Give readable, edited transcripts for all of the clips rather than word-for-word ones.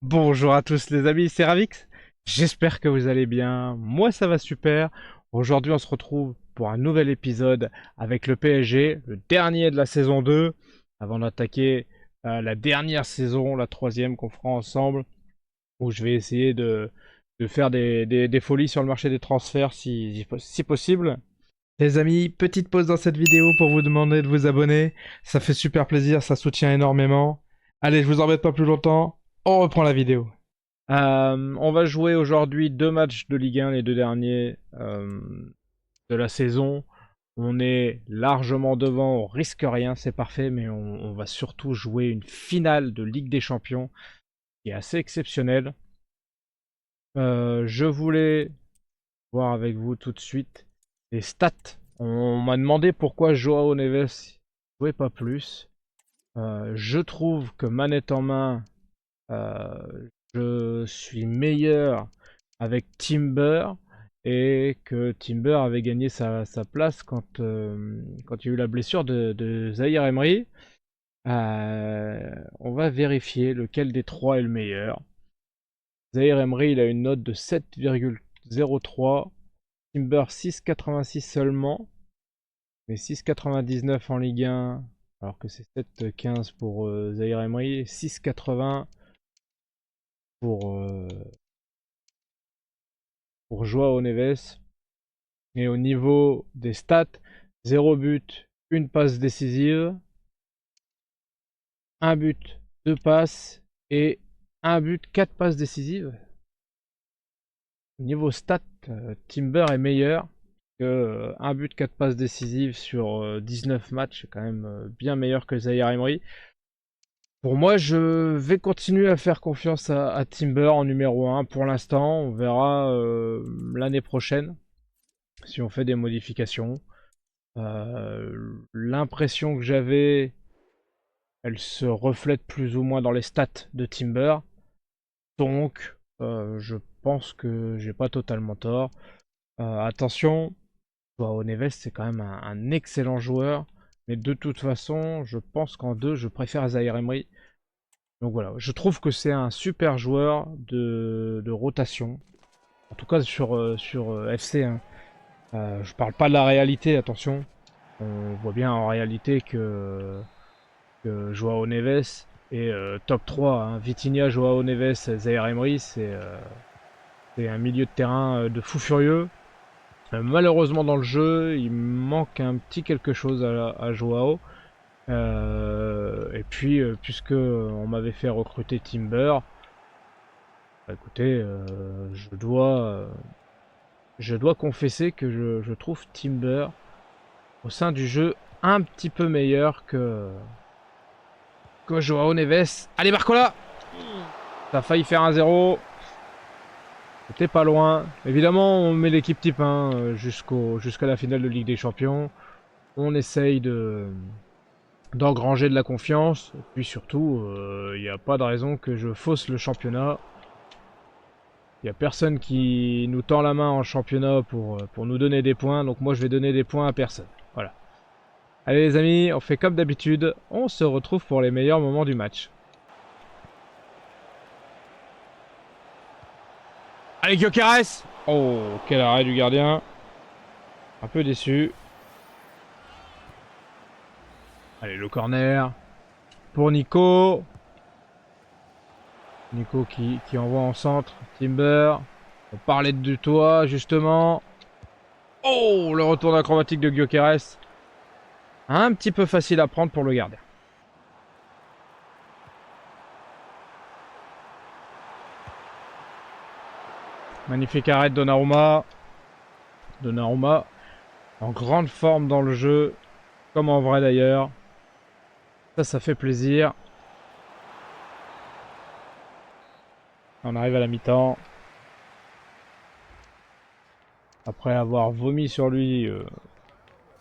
Bonjour à tous les amis, c'est Ravix. J'espère que vous allez bien. Moi ça va super. Aujourd'hui on se retrouve pour un nouvel épisode avec le PSG, le dernier de la saison 2, avant d'attaquer la dernière saison, la troisième qu'on fera ensemble, où je vais essayer de faire des folies sur le marché des transferts si possible. Les amis, petite pause dans cette vidéo pour vous demander de vous abonner. Ça fait super plaisir, ça soutient énormément. Allez, je vous embête pas plus longtemps, on reprend la vidéo. On va jouer aujourd'hui deux matchs de Ligue 1, les deux derniers de la saison. On est largement devant, on risque rien, c'est parfait, mais on va surtout jouer une finale de Ligue des Champions qui est assez exceptionnelle. Je voulais voir avec vous tout de suite les stats. On m'a demandé pourquoi Joao Neves jouait pas plus. Je trouve que manette en main, je suis meilleur avec Timber et que Timber avait gagné sa place quand il y a eu la blessure de Zahir Emery. On va vérifier lequel des trois est le meilleur. Zahir Emery, il a une note de 7,03. Timber 6,86 seulement, mais 6,99 en Ligue 1, alors que c'est 7,15 pour Zahir Emery et 6,80 pour, euh, pour Joao Neves. Et au niveau des stats, 0 but, une passe décisive, un but, deux passes et un but, quatre passes décisives. Au niveau stats, Timber est meilleur que un but, quatre passes décisives sur 19 matchs, c'est quand même bien meilleur que Zahir Emery. Pour moi, je vais continuer à faire confiance à Timber en numéro un pour l'instant. On verra l'année prochaine si on fait des modifications. L'impression que j'avais, elle se reflète plus ou moins dans les stats de Timber. Donc, je pense que j'ai pas totalement tort. Attention, Joao Neves, c'est quand même un excellent joueur. Mais de toute façon, je pense qu'en deux, je préfère Zaire Emery. Donc voilà, je trouve que c'est un super joueur de rotation. En tout cas sur FC. Hein. Je parle pas de la réalité, attention. On voit bien en réalité que Joao Neves est top 3. Hein. Vitinha, Joao Neves, Zaire Emery, c'est un milieu de terrain de fou furieux. Malheureusement dans le jeu, il manque un petit quelque chose à Joao. Et puis, puisque on m'avait fait recruter Timber, bah, écoutez, je dois confesser que je trouve Timber au sein du jeu un petit peu meilleur que Joao Neves. Allez, Barcola! T'as failli faire un 0. C'était pas loin. Évidemment, on met l'équipe type 1 jusqu'à la finale de Ligue des Champions. On essaye d'engranger de la confiance. Et puis surtout, il n'y a pas de raison que je fausse le championnat. Il n'y a personne qui nous tend la main en championnat pour nous donner des points. Donc moi, je vais donner des points à personne. Voilà. Allez les amis, on fait comme d'habitude. On se retrouve pour les meilleurs moments du match. Allez, Gyökeres! Oh, quel arrêt du gardien. Un peu déçu. Allez, le corner. Pour Nico. Nico qui envoie en centre. Timber. On parlait de toi, justement. Oh, le retour acrobatique de Gyökeres. Un petit peu facile à prendre pour le gardien. Magnifique arrêt de Donnarumma. Donnarumma en grande forme dans le jeu. Comme en vrai d'ailleurs. Ça fait plaisir. On arrive à la mi-temps. Après avoir vomi sur lui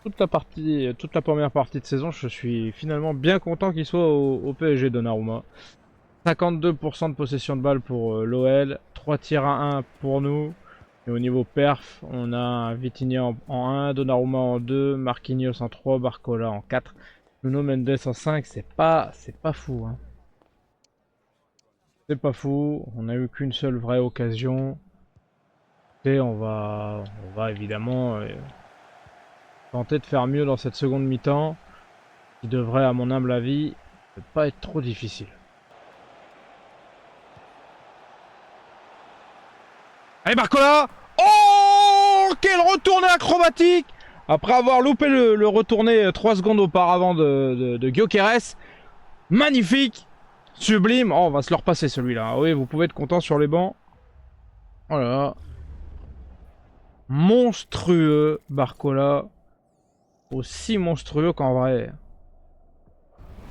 toute la première partie de saison, je suis finalement bien content qu'il soit au PSG Donnarumma. 52% de possession de balle pour l'OL, 3 tirs à 1 pour nous. Et au niveau perf, on a Vitinha en 1, Donnarumma en 2, Marquinhos en 3, Barcola en 4, Nuno Mendes en 5, c'est pas fou. Hein. C'est pas fou. On a eu qu'une seule vraie occasion. Et on va évidemment tenter de faire mieux dans cette seconde mi-temps. Qui devrait, à mon humble avis, ne pas être trop difficile. Allez, Barcola! Oh! Quel retourné acrobatique! Après avoir loupé le retourné 3 secondes auparavant de Gyökeres. Magnifique! Sublime! Oh, on va se le repasser celui-là. Oui, vous pouvez être content sur les bancs. Oh là là. Monstrueux, Barcola. Aussi monstrueux qu'en vrai.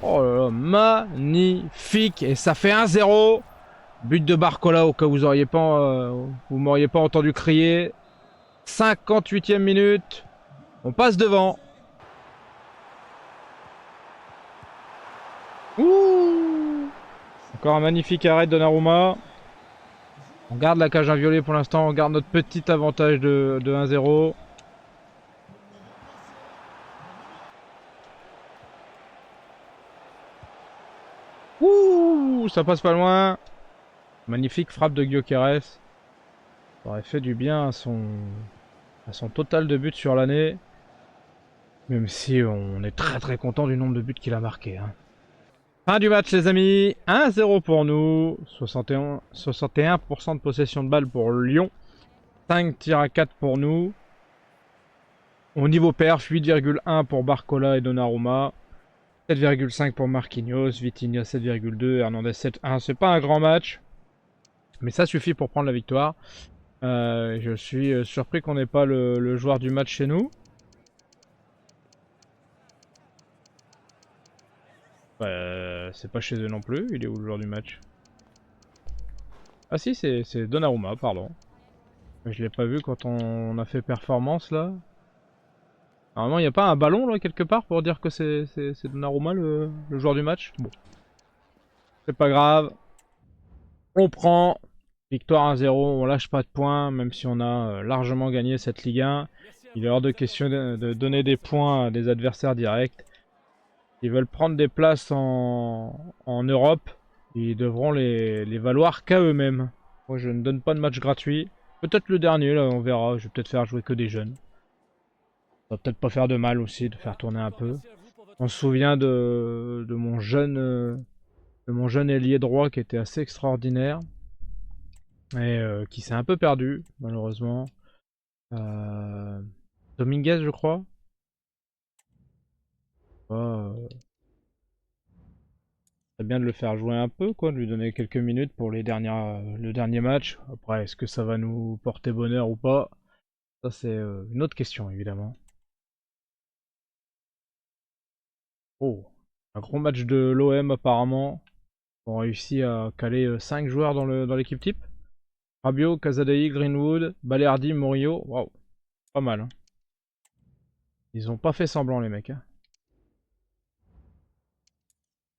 Oh là là, magnifique! Et ça fait 1-0. But de Barcola au cas où vous m'auriez pas entendu crier. 58e minute. On passe devant. Ouh! Encore un magnifique arrêt de Donnarumma. On garde la cage inviolée pour l'instant. On garde notre petit avantage de 1-0. Ouh! Ça passe pas loin. Magnifique frappe de Gyökeres. Ça aurait fait du bien à son total de buts sur l'année. Même si on est très content du nombre de buts qu'il a marqué. Hein. Fin du match les amis, 1-0 pour nous, 61% de possession de balle pour Lyon, 5 tirs à 4 pour nous. Au niveau perf, 8,1 pour Barcola et Donnarumma, 7,5 pour Marquinhos, Vitinha 7,2, Hernandez 7,1. C'est pas un grand match, mais ça suffit pour prendre la victoire. Je suis surpris qu'on n'ait pas le joueur du match chez nous. C'est pas chez eux non plus, il est où le joueur du match? Ah si, c'est Donnarumma, pardon. Je l'ai pas vu quand on a fait performance là. Normalement, il n'y a pas un ballon là quelque part pour dire que c'est Donnarumma le joueur du match. Bon, c'est pas grave. On prend. Victoire 1-0, on lâche pas de points, même si on a largement gagné cette Ligue 1. Il est hors de question de donner des points à des adversaires directs. Ils veulent prendre des places en Europe. Ils devront les valoir qu'à eux-mêmes. Moi, je ne donne pas de match gratuit. Peut-être le dernier, là, on verra. Je vais peut-être faire jouer que des jeunes. Ça va peut-être pas faire de mal aussi de faire tourner un peu. On se souvient de mon jeune ailier droit qui était assez extraordinaire. Et qui s'est un peu perdu, malheureusement. Dominguez, je crois. C'est bien de le faire jouer un peu, quoi, de lui donner quelques minutes pour le dernier match. Après, est-ce que ça va nous porter bonheur ou pas? Ça, c'est une autre question, évidemment. Oh, un gros match de l'OM, apparemment. On a réussi à caler 5 joueurs dans l'équipe type. Rabiot, Casadei, Greenwood, Balerdi, Murillo. Waouh, pas mal. Hein. Ils ont pas fait semblant, les mecs. Hein.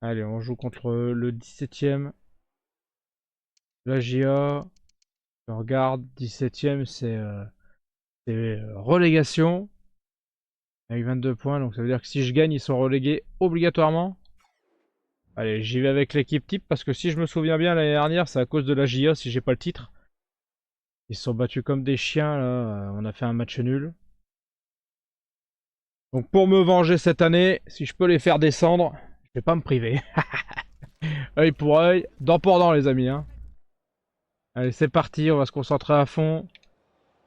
Allez, on joue contre le 17ème. La GIA. Je regarde, 17ème, c'est relégation. Avec 22 points, donc ça veut dire que si je gagne, ils sont relégués obligatoirement. Allez, j'y vais avec l'équipe type, parce que si je me souviens bien, l'année dernière, c'est à cause de la GIA si j'ai pas le titre. Ils se sont battus comme des chiens, là. On a fait un match nul. Donc pour me venger cette année, si je peux les faire descendre, je vais pas me priver. Œil pour œil, dent pour dent les amis. Hein. Allez, c'est parti, on va se concentrer à fond.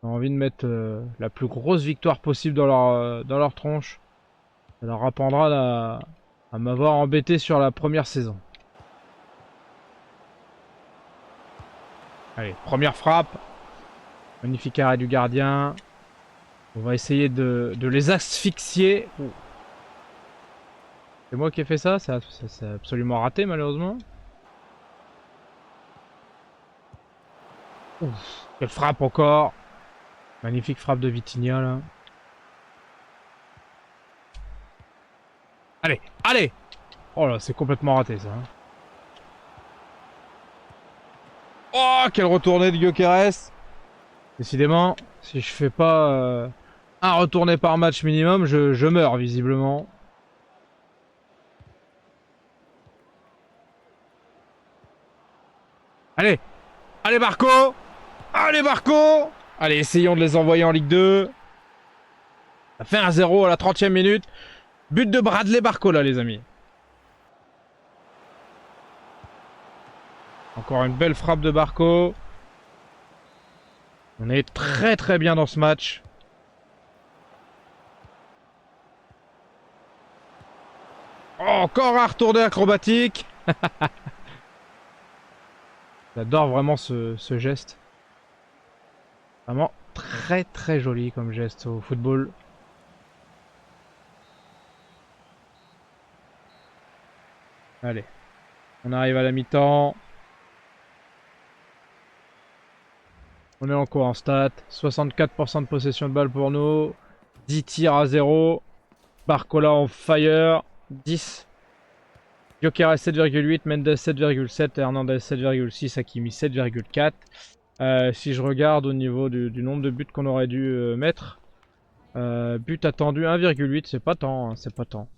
On a envie de mettre la plus grosse victoire possible dans leur tronche. Ça leur apprendra à m'avoir embêté sur la première saison. Allez, première frappe. Magnifique arrêt du gardien. On va essayer de les asphyxier. Oh. C'est moi qui ai fait ça, c'est absolument raté malheureusement. Ouf, quelle frappe encore. Magnifique frappe de Vitinha là. Allez, allez. Oh là, c'est complètement raté ça. Hein. Oh, quel retourné de Gyökeres. Décidément, si je fais pas un retourné par match minimum, je meurs visiblement. Allez, allez Barco. Allez Barco. Allez, essayons de les envoyer en Ligue 2. Ça fait 1-0 à la 30e minute. But de Bradley Barco là les amis. Encore une belle frappe de Barco. On est très très bien dans ce match. Oh, encore un retourné acrobatique. J'adore vraiment ce geste. Vraiment très très joli comme geste au football. Allez, on arrive à la mi-temps. On est encore en stat. 64% de possession de balle pour nous. 10 tirs à 0. Barcola en fire. 10. Gyökeres 7,8. Mendes 7,7. Hernandez 7,6. Hakimi 7,4. Si je regarde au niveau du nombre de buts qu'on aurait dû mettre. But attendu 1,8. C'est pas tant. Hein, c'est pas tant.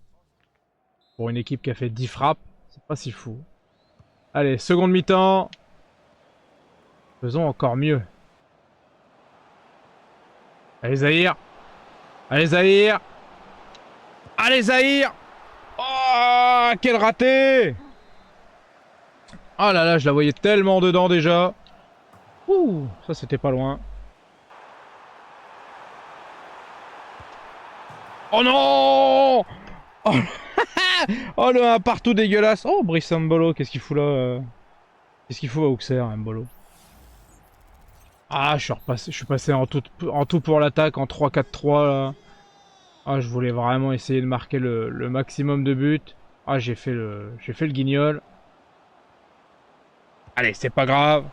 Pour une équipe qui a fait 10 frappes. C'est pas si fou. Allez, seconde mi-temps. Faisons encore mieux. Allez Zahir. Allez Zahir. Allez Zahir. Oh, quel raté. Oh là là, je la voyais tellement dedans déjà. Ouh, ça c'était pas loin. Oh non. Oh, oh le 1 partout dégueulasse. Oh, Brice Mbolo, qu'est-ce qu'il fout là Qu'est-ce qu'il fout à Auxerre, Mbolo? Ah, je suis passé en tout pour l'attaque, en 3-4-3 là. Ah, je voulais vraiment essayer de marquer le maximum de buts. Ah, j'ai fait le guignol. Allez, c'est pas grave.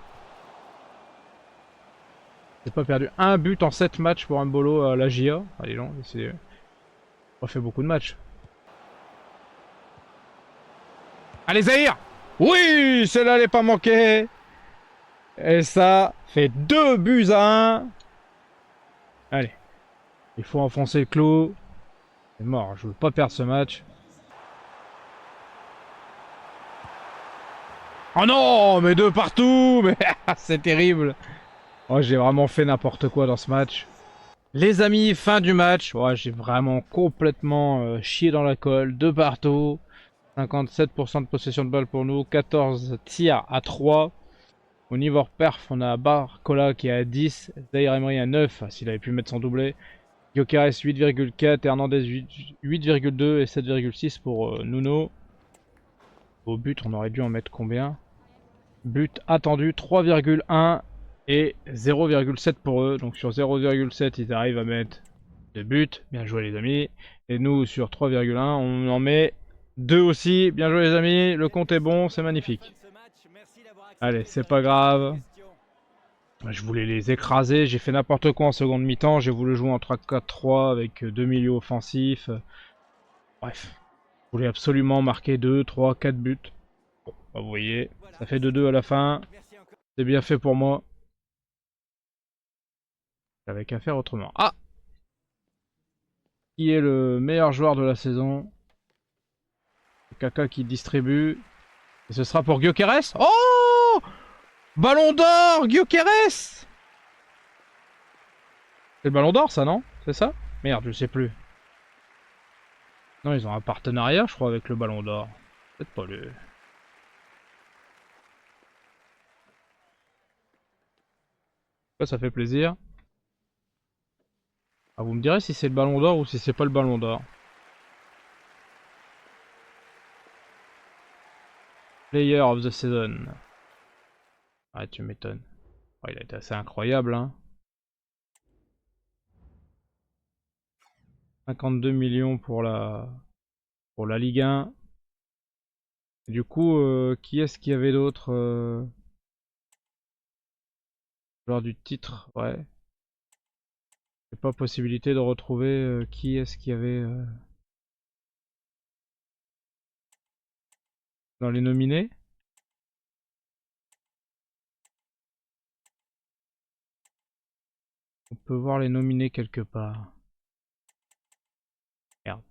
J'ai pas perdu un but en 7 matchs pour Mbolo à la GIA. Allez, non, c'est pas fait beaucoup de matchs. Allez, Zahir. Oui, celle-là n'est pas manquée. Et ça fait 2 buts à 1. Allez, il faut enfoncer le clou. C'est mort, je veux pas perdre ce match. Oh non, mais deux partout. Mais c'est terrible. Oh, j'ai vraiment fait n'importe quoi dans ce match. Les amis, fin du match. Ouais, j'ai vraiment complètement chié dans la colle. Deux partout. 57% de possession de balle pour nous. 14 tirs à 3. Au niveau perf, on a Barcola qui est à 10. Zaire Emery à 9, s'il avait pu mettre son doublé. Gyökeres 8,4. Hernandez 8,2 et 7,6 pour Nuno. Au but, on aurait dû en mettre combien? But attendu 3,1 et 0,7 pour eux. Donc sur 0,7, ils arrivent à mettre 2 buts. Bien joué les amis. Et nous sur 3,1, on en met 2 aussi. Bien joué les amis. Le compte est bon, c'est magnifique. Allez, c'est pas grave. Je voulais les écraser. J'ai fait n'importe quoi en seconde mi-temps. J'ai voulu jouer en 3-4-3 avec deux milieux offensifs. Bref. Je voulais absolument marquer 2, 3, 4 buts. Bon, bah, vous voyez, ça fait 2-2 à la fin. C'est bien fait pour moi. J'avais qu'à faire autrement. Ah! Qui est le meilleur joueur de la saison? Kaka qui distribue. Et ce sera pour Gyökeres. Oh! Ballon d'or, Gyökeres! C'est le ballon d'or ça, non? C'est ça? Merde, je sais plus. Non, ils ont un partenariat, je crois, avec le ballon d'or. Peut-être pas le... Ça fait plaisir. Ah, vous me direz si c'est le ballon d'or ou si c'est pas le ballon d'or. Player of the season. Ah, tu m'étonnes. Oh, il a été assez incroyable, hein. 52 millions pour la Ligue 1. Du coup, qui est-ce qu'il y avait d'autre lors du titre? Ouais. J'ai pas possibilité de retrouver qui est-ce qu'il y avait dans les nominés. On peut voir les nominés quelque part. Merde.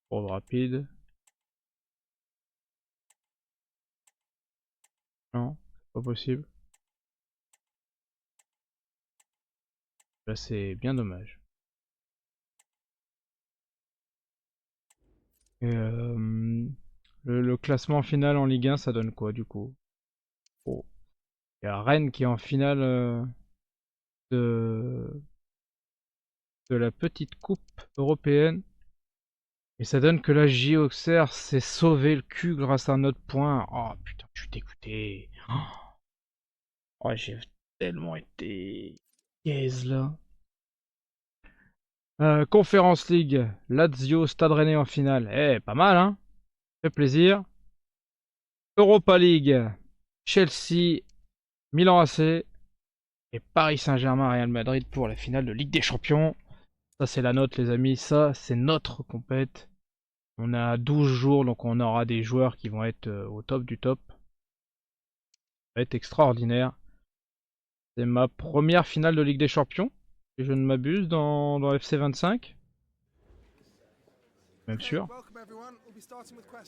Trop rapide. Non. Pas possible. Là, c'est bien dommage. Et le classement final en Ligue 1, ça donne quoi du coup? Oh. Il y a Rennes qui est en finale de... de la petite coupe européenne. Et ça donne que la J Auxerre s'est sauvé le cul grâce à un autre point. Oh putain, je suis dégoûté. Oh, j'ai tellement été gaze là. Conference League, Lazio, Stade Rennais en finale. Eh, pas mal, hein? Fait plaisir. Europa League, Chelsea, Milan AC et Paris Saint-Germain, Real Madrid pour la finale de Ligue des Champions. Ça, c'est la note, les amis. Ça, c'est notre compète. On a 12 jours, donc on aura des joueurs qui vont être au top du top. Ça va être extraordinaire. C'est ma première finale de Ligue des Champions, si je ne m'abuse, dans FC25. Même sûr.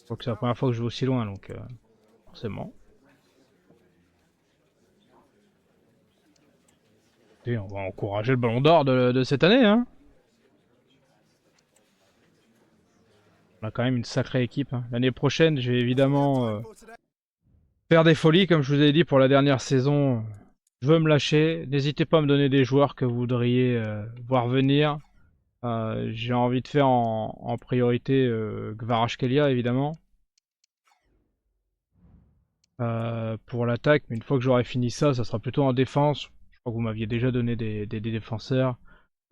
Donc c'est la première fois que je vais aussi loin, donc forcément. Et on va encourager le ballon d'or de cette année, hein. On a quand même une sacrée équipe, hein. L'année prochaine, je vais évidemment faire des folies, comme je vous ai dit pour la dernière saison. Je veux me lâcher. N'hésitez pas à me donner des joueurs que vous voudriez voir venir. J'ai envie de faire en priorité Kvaratskhelia, évidemment. Pour l'attaque, mais une fois que j'aurai fini ça, ça sera plutôt en défense. Je crois que vous m'aviez déjà donné des défenseurs,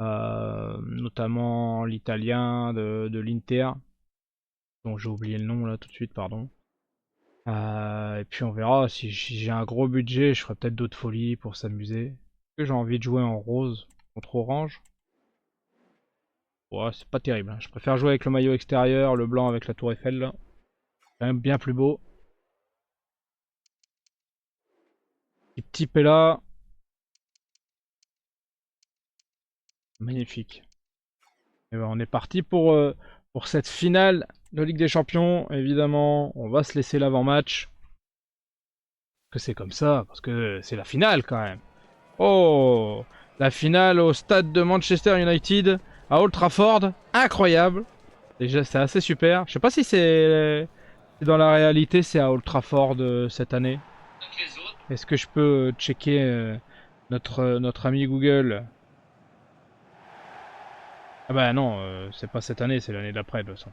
notamment l'italien de l'Inter, dont j'ai oublié le nom là tout de suite, pardon. Et puis on verra, si j'ai un gros budget, je ferai peut-être d'autres folies pour s'amuser. Est-ce que j'ai envie de jouer en rose contre orange? Ouais, c'est pas terrible, hein. Je préfère jouer avec le maillot extérieur, le blanc avec la tour Eiffel là. C'est quand même bien plus beau. Petit est là. Magnifique. Et ben on est parti pour cette finale de Ligue des Champions. Évidemment, on va se laisser l'avant-match. Que c'est comme ça, parce que c'est la finale quand même. Oh, la finale au stade de Manchester United à Old Trafford. Incroyable. Déjà, c'est assez super. Je sais pas si c'est dans la réalité, c'est à Old Trafford cette année. Est-ce que je peux checker notre ami Google? Ah bah non, c'est pas cette année, c'est l'année d'après de toute façon.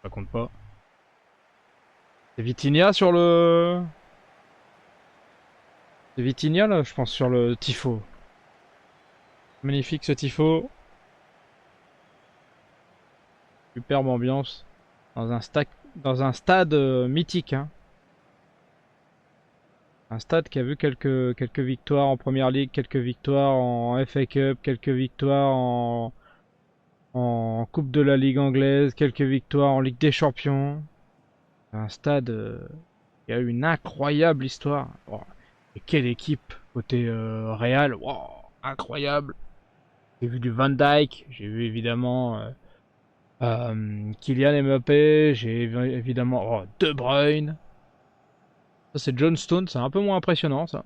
Ça compte pas. C'est Vitinha sur le... C'est Vitinha là, je pense, sur le tifo. Magnifique ce tifo. Superbe ambiance. Dans un stade mythique, hein. Un stade qui a vu quelques victoires en Première Ligue, quelques victoires en FA Cup, quelques victoires en Coupe de la Ligue anglaise, quelques victoires en Ligue des Champions. Un stade qui a eu une incroyable histoire. Oh, et quelle équipe côté Real. Wow, incroyable. J'ai vu du Van Dijk, j'ai vu évidemment Kylian Mbappé, j'ai vu évidemment De Bruyne. Ça c'est John Stone, c'est un peu moins impressionnant ça.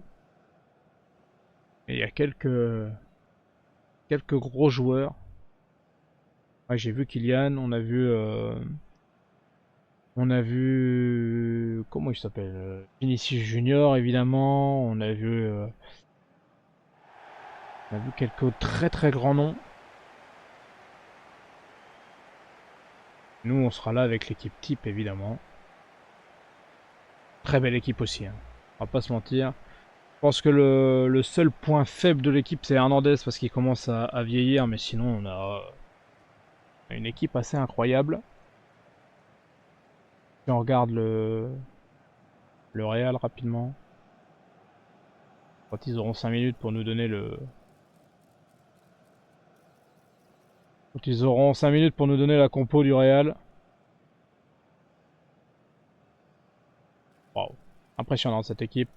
Et il y a quelques gros joueurs. Ouais, j'ai vu Kylian, on a vu comment il s'appelle, Vinicius Junior évidemment, on a vu quelques très très grands noms. Nous on sera là avec l'équipe type évidemment. Très belle équipe aussi, hein. On va pas se mentir. Je pense que le seul point faible de l'équipe c'est Hernandez parce qu'il commence à vieillir, mais sinon on a une équipe assez incroyable. Si on regarde le Real rapidement. Quand ils auront 5 minutes pour nous donner Quand ils auront 5 minutes pour nous donner la compo du Real. Waouh. Impressionnante cette équipe.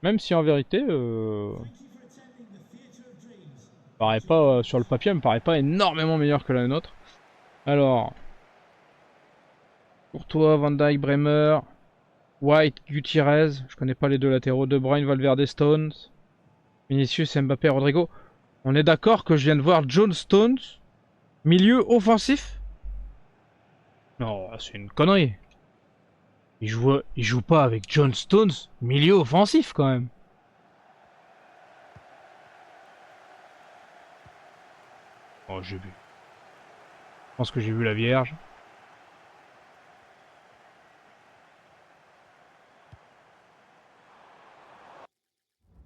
Même si en vérité, paraît pas, sur le papier, elle me paraît pas énormément meilleure que la nôtre. Alors, Courtois, Van Dijk, Bremer, White, Gutiérrez. Je connais pas les deux latéraux. De Bruyne, Valverde, Stones. Vinicius, Mbappé, Rodrigo. On est d'accord que je viens de voir John Stones, milieu offensif? Non, c'est une connerie. Il joue pas avec John Stones, milieu offensif quand même. Oh, j'ai vu. Je pense que j'ai vu la Vierge.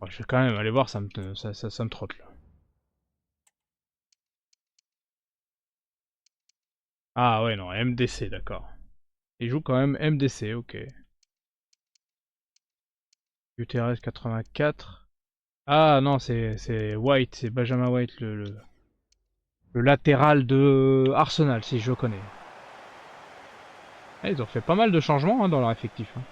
Oh, je vais quand même aller voir, ça me trotte là. Ah ouais, non, MDC, d'accord. Il joue quand même MDC, ok. UTRS 84. Ah non, c'est White, c'est Benjamin White, le latéral de Arsenal, si je le connais. Ah, ils ont fait pas mal de changements dans leur effectif. Hein.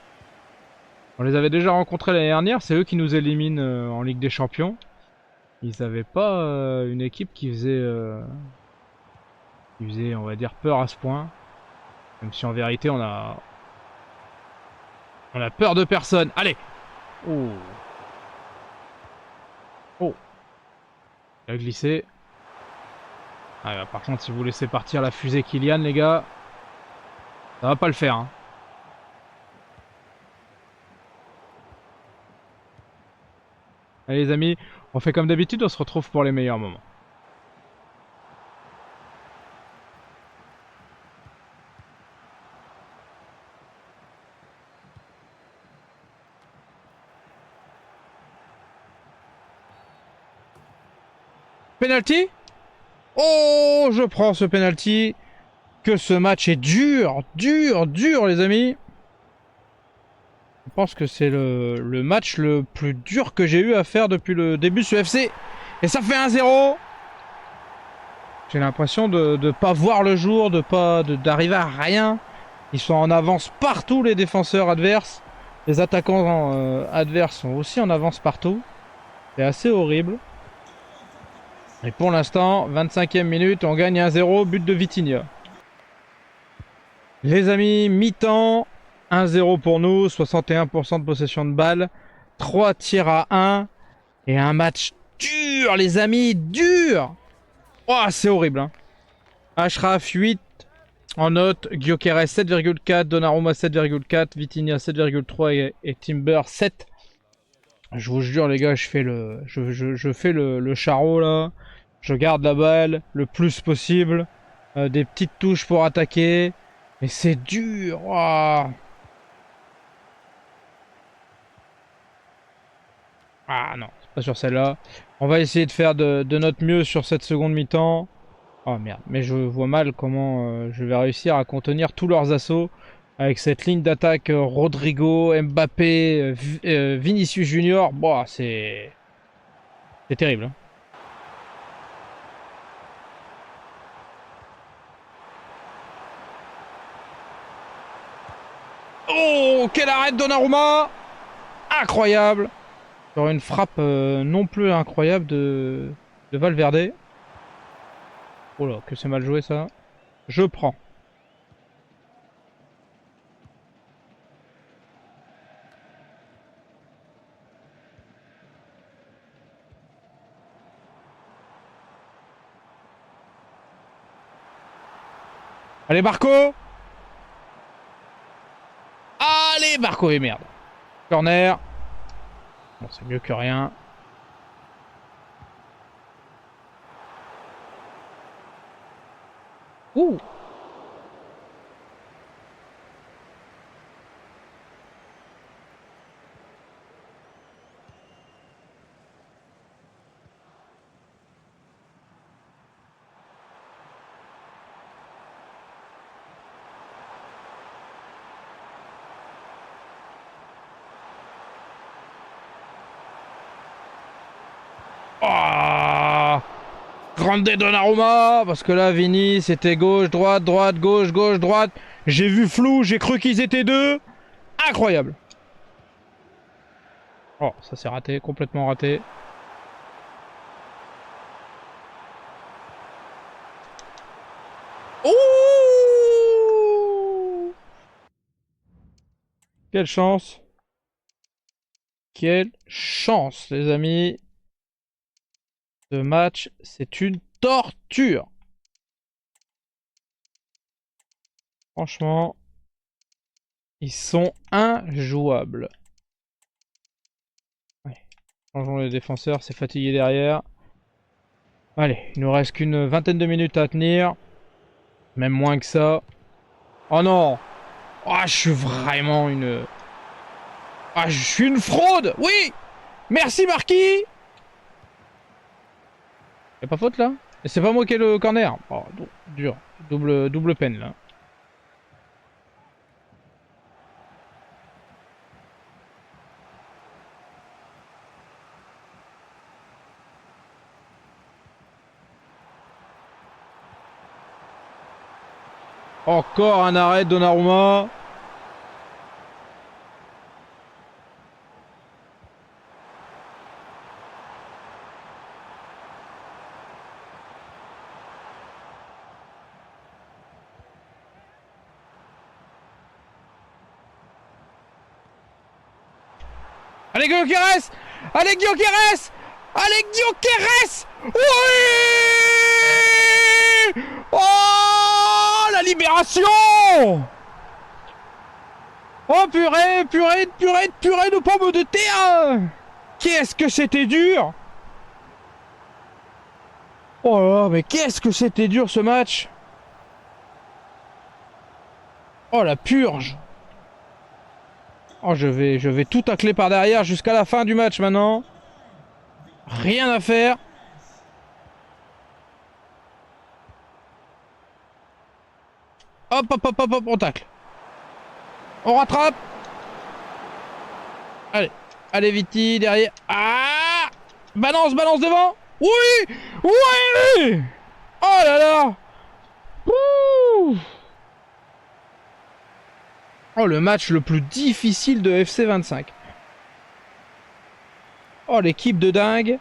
On les avait déjà rencontrés l'année dernière, c'est eux qui nous éliminent en Ligue des Champions. Ils avaient pas une équipe qui faisait, on va dire, peur à ce point. Même si en vérité, on a peur de personne. Allez. Oh. Oh. Il a glissé. Ah, par contre, si vous laissez partir la fusée Kylian, les gars, ça va pas le faire. Hein. Allez les amis, on fait comme d'habitude, on se retrouve pour les meilleurs moments. Penalty? Oh, je prends ce penalty. Que ce match est dur, dur, dur les amis. Je pense que c'est le match le plus dur que j'ai eu à faire depuis le début de ce FC. Et ça fait 1-0. J'ai l'impression de ne pas voir le jour, d'arriver à rien. Ils sont en avance partout les défenseurs adverses. Les attaquants adverses sont aussi en avance partout. C'est assez horrible. Et pour l'instant, 25e minute, on gagne 1-0, but de Vitinha. Les amis, mi-temps, 1-0 pour nous, 61% de possession de balle, 3 tirs à 1 et un match dur les amis, dur. Oh, c'est horrible. Hein. Ashraf 8 en note, Gyökeres 7,4, Donnarumma 7,4, Vitinha 7,3 et Timber 7. Je vous jure les gars, je fais le charreau là. Je garde la balle le plus possible. Des petites touches pour attaquer. Mais c'est dur. Oh. Ah non, c'est pas sur celle-là. On va essayer de faire de notre mieux sur cette seconde mi-temps. Oh merde, mais je vois mal comment je vais réussir à contenir tous leurs assauts avec cette ligne d'attaque Rodrigo, Mbappé, Vinicius Junior. Bon, c'est terrible. Hein. Oh, quel arrêt de Donnarumma! Incroyable! Sur une frappe non plus incroyable de Valverde. Oh là, que c'est mal joué ça. Je prends. Allez, Barco! Allez, Barco et merde. Corner. Bon, c'est mieux que rien. Ouh! Oh, grande Donnarumma, parce que là, Vini, c'était gauche, droite, droite, gauche, gauche, droite. J'ai vu flou, j'ai cru qu'ils étaient deux. Incroyable. Oh, ça s'est raté, complètement raté. Ouh! Quelle chance. Quelle chance, les amis. Ce match, c'est une torture. Franchement, ils sont injouables. Ouais. Changeons les défenseurs, c'est fatigué derrière. Allez, il nous reste qu'une vingtaine de minutes à tenir. Même moins que ça. Oh non! Oh, je suis vraiment une... Ah, je suis une fraude! Oui! Merci Marquis! Y'a pas faute là? Et c'est pas moi qui ai le corner. Oh, dur. Double peine là. Encore un arrêt de Donnarumma. Allez Gyökeres! Allez Gyökeres! Allez Gyökeres! Oui! Oh, la libération! Oh purée, purée, purée, purée de pommes de terre! Qu'est-ce que c'était dur! Oh là là, mais qu'est-ce que c'était dur ce match! Oh la purge! Oh je vais tout tacler par derrière jusqu'à la fin du match maintenant. Rien à faire. Hop hop hop hop hop, on tacle. On rattrape. Allez, allez Viti derrière. Ah! Balance, balance devant. Oui! Oui! Oh là là! Ouh! Oh, le match le plus difficile de FC 25. Oh, l'équipe de dingue.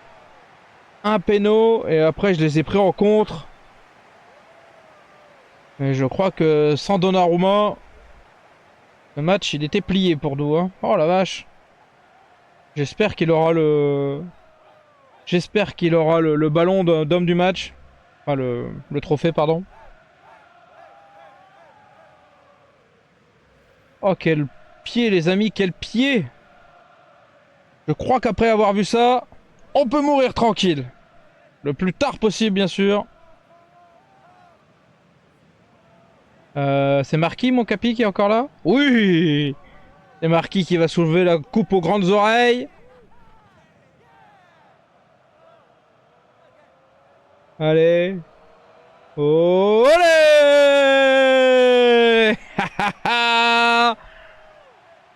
Un péno et après je les ai pris en contre. Mais je crois que sans Donnarumma, le match il était plié pour nous. Hein. Oh la vache. J'espère qu'il aura le... J'espère qu'il aura le ballon d'homme du match. Enfin le trophée pardon. Oh quel pied les amis, quel pied! Je crois qu'après avoir vu ça, on peut mourir tranquille. Le plus tard possible bien sûr. C'est Marquis mon capi qui est encore là? Oui! C'est Marquis qui va soulever la coupe aux grandes oreilles. Allez. Olé!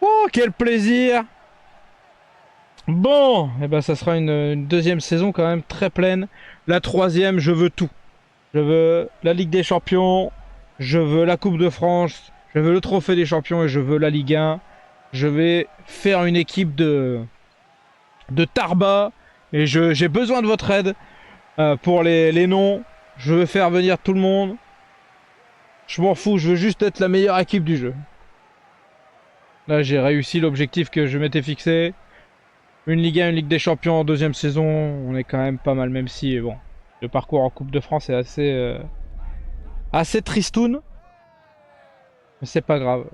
Oh, quel plaisir! Bon, et ben ça sera une deuxième saison quand même très pleine. La troisième, je veux tout. Je veux la Ligue des Champions, je veux la Coupe de France, je veux le Trophée des Champions et je veux la Ligue 1. Je vais faire une équipe de Tarba et j'ai besoin de votre aide pour les noms. Je veux faire venir tout le monde. Je m'en fous, je veux juste être la meilleure équipe du jeu. Là, j'ai réussi l'objectif que je m'étais fixé. Une Ligue 1, une Ligue des Champions en deuxième saison, on est quand même pas mal, même si bon, le parcours en Coupe de France est assez tristoun. Mais c'est pas grave.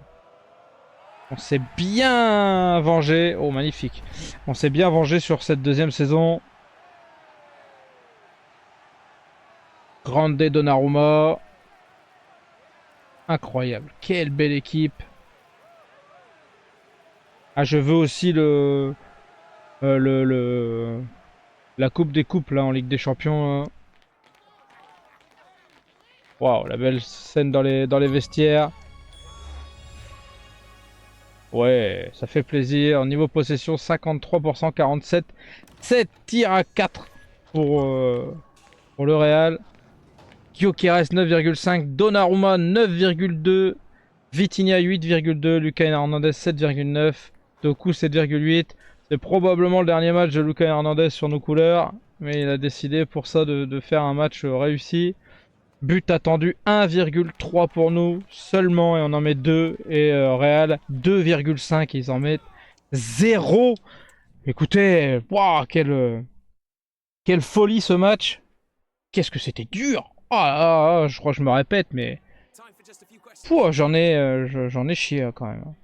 On s'est bien vengé. Oh, magnifique. On s'est bien vengé sur cette deuxième saison. Grande Donnarumma. Incroyable. Quelle belle équipe. Ah, je veux aussi la coupe des coupes là en Ligue des Champions. Hein. Waouh, la belle scène dans les vestiaires. Ouais, ça fait plaisir. Niveau possession, 53%, 47. 7 tirs à 4 pour le Real. Gyökeres 9,5. Donnarumma 9,2. Vitinha 8,2. Lucas Hernandez 7,9. Doku 7,8. C'est probablement le dernier match de Lucas Hernandez sur nos couleurs. Mais il a décidé pour ça de faire un match réussi. But attendu 1,3 pour nous seulement et on en met 2. Et Real 2,5, ils en mettent 0. Écoutez, wow, quelle folie ce match. Qu'est-ce que c'était dur. Je crois que je me répète, mais j'en ai chié quand même.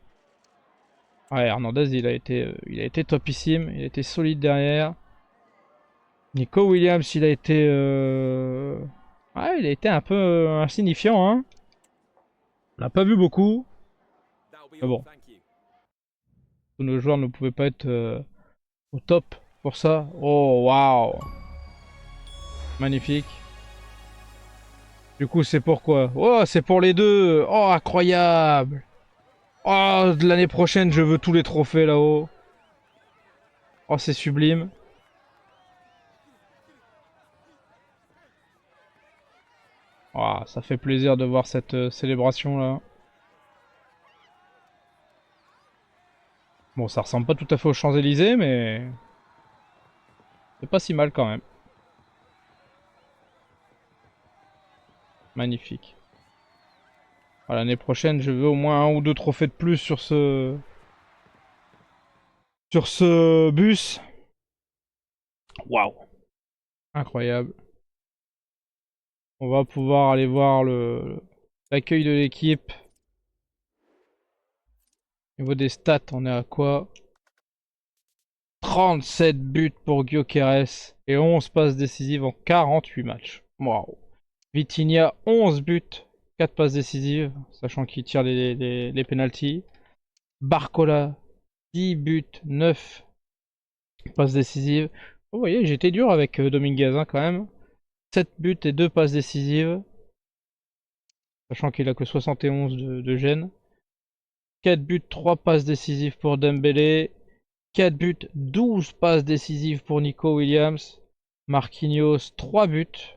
Ouais, Hernandez, il a été topissime, il a été solide derrière. Nico Williams, ouais, il a été un peu insignifiant, hein. On l'a pas vu beaucoup, mais bon, tous nos joueurs ne pouvaient pas être au top pour ça. Oh, waouh, magnifique. Du coup, c'est pourquoi? Oh, c'est pour les deux. Oh, incroyable. Oh, de l'année prochaine, je veux tous les trophées là-haut. Oh, c'est sublime. Oh, ça fait plaisir de voir cette célébration là. Bon, ça ressemble pas tout à fait aux Champs-Élysées, mais c'est pas si mal quand même. Magnifique. L'année prochaine, je veux au moins un ou deux trophées de plus sur ce bus. Waouh, incroyable. On va pouvoir aller voir l'accueil de l'équipe. Au niveau des stats, on est à quoi? 37 buts pour Gyökeres et 11 passes décisives en 48 matchs. Waouh. Vitinha, 11 buts, 4 passes décisives, sachant qu'il tire les pénaltys. Barcola, 10 buts, 9 passes décisives. Vous voyez, j'étais dur avec Dominguez hein, quand même. 7 buts et 2 passes décisives. Sachant qu'il a que 71 de gêne. 4 buts, 3 passes décisives pour Dembélé. 4 buts, 12 passes décisives pour Nico Williams. Marquinhos, 3 buts.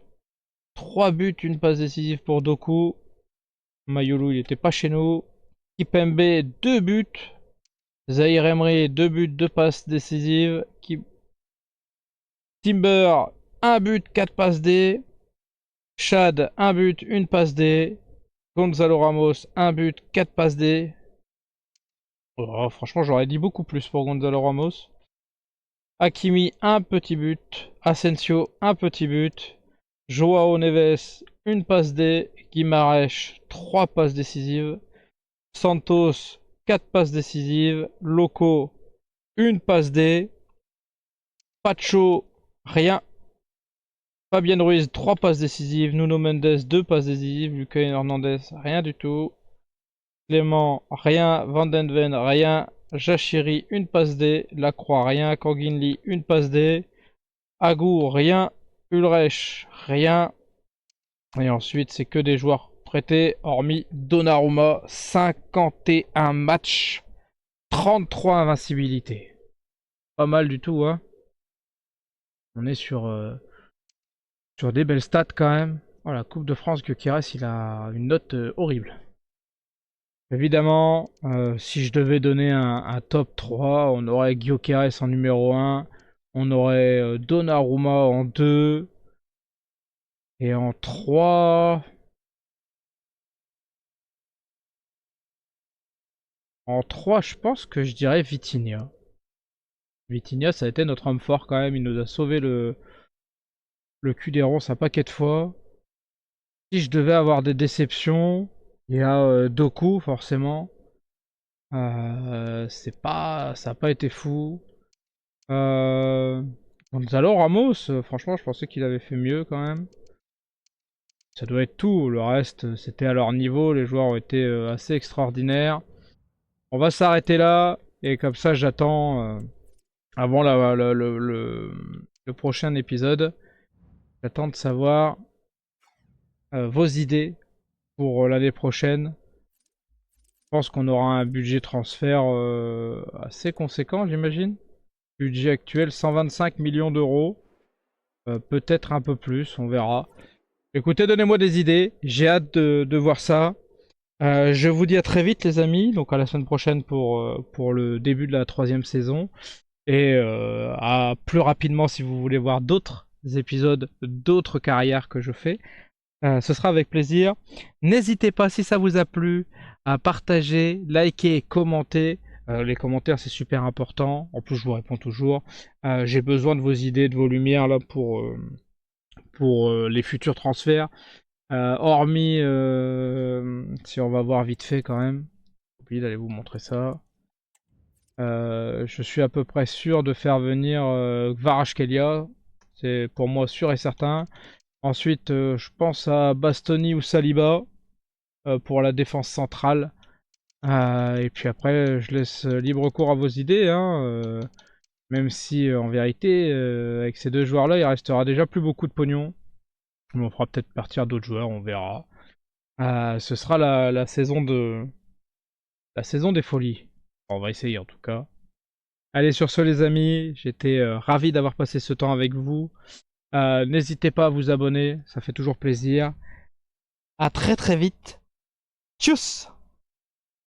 3 buts, une passe décisive pour Doku. Mayulu, il n'était pas chez nous. Kipembe, 2 buts. Zahir Emery, 2 buts, 2 passes décisives. Timber, 1 but, 4 passes D. Chad, 1 but, 1 passe D. Gonzalo Ramos, 1 but, 4 passes D. Oh, franchement, j'aurais dit beaucoup plus pour Gonzalo Ramos. Hakimi, 1 petit but. Asensio, 1 petit but. Joao Neves, 1 passe D. Guimarães, 3 passes décisives. Santos, 4 passes décisives. Loco, 1 passe D. Pacho, rien. Fabien Ruiz, 3 passes décisives. Nuno Mendes, 2 passes décisives. Lucas Hernandez, rien du tout. Clément, rien. Van den Ven, rien. Jachiri, 1 passe D. Lacroix, rien. Kanginli, 1 passe D. Agou, rien. Ulreich, rien. Et ensuite, c'est que des joueurs prêtés, hormis Donnarumma, 51 matchs, 33 invincibilités. Pas mal du tout, hein. On est sur des belles stats quand même. Voilà, Coupe de France, Gyökeres, il a une note horrible. Évidemment, si je devais donner un top 3, on aurait Gyökeres en numéro 1, on aurait Donnarumma en 2, et en 3... En 3, je pense que je dirais Vitinha. Vitinha, ça a été notre homme fort quand même. Il nous a sauvé le cul des ronces un paquet de fois. Si je devais avoir des déceptions, il y a Doku, forcément. Ça n'a pas été fou. Gonzalo Ramos, franchement, je pensais qu'il avait fait mieux quand même. Ça doit être tout. Le reste, c'était à leur niveau. Les joueurs ont été assez extraordinaires. On va s'arrêter là. Et comme ça, j'attends, avant le prochain épisode, j'attends de savoir vos idées pour l'année prochaine. Je pense qu'on aura un budget transfert assez conséquent, j'imagine. Budget actuel, 125 millions d'euros. Peut-être un peu plus, on verra. Écoutez, donnez-moi des idées. J'ai hâte de voir ça. Je vous dis à très vite, les amis. Donc à la semaine prochaine pour le début de la 3e saison. Et à plus rapidement si vous voulez voir d'autres épisodes, d'autres carrières que je fais. Ce sera avec plaisir. N'hésitez pas, si ça vous a plu, à partager, liker et commenter. Les commentaires, c'est super important. En plus, je vous réponds toujours. J'ai besoin de vos idées, de vos lumières là pour les futurs transferts. Hormis, si on va voir vite fait quand même. J'ai oublié d'aller vous montrer ça. Je suis à peu près sûr de faire venir Kvaratskhelia. C'est pour moi sûr et certain. Ensuite, je pense à Bastoni ou Saliba pour la défense centrale. Et puis après, je laisse libre cours à vos idées. Hein, même si, en vérité, avec ces deux joueurs-là, il restera déjà plus beaucoup de pognon. On fera peut-être partir d'autres joueurs, on verra. Ce sera la saison des folies. On va essayer en tout cas. Allez, sur ce les amis, j'étais ravi d'avoir passé ce temps avec vous. N'hésitez pas à vous abonner, ça fait toujours plaisir. À très très vite. Tchuss!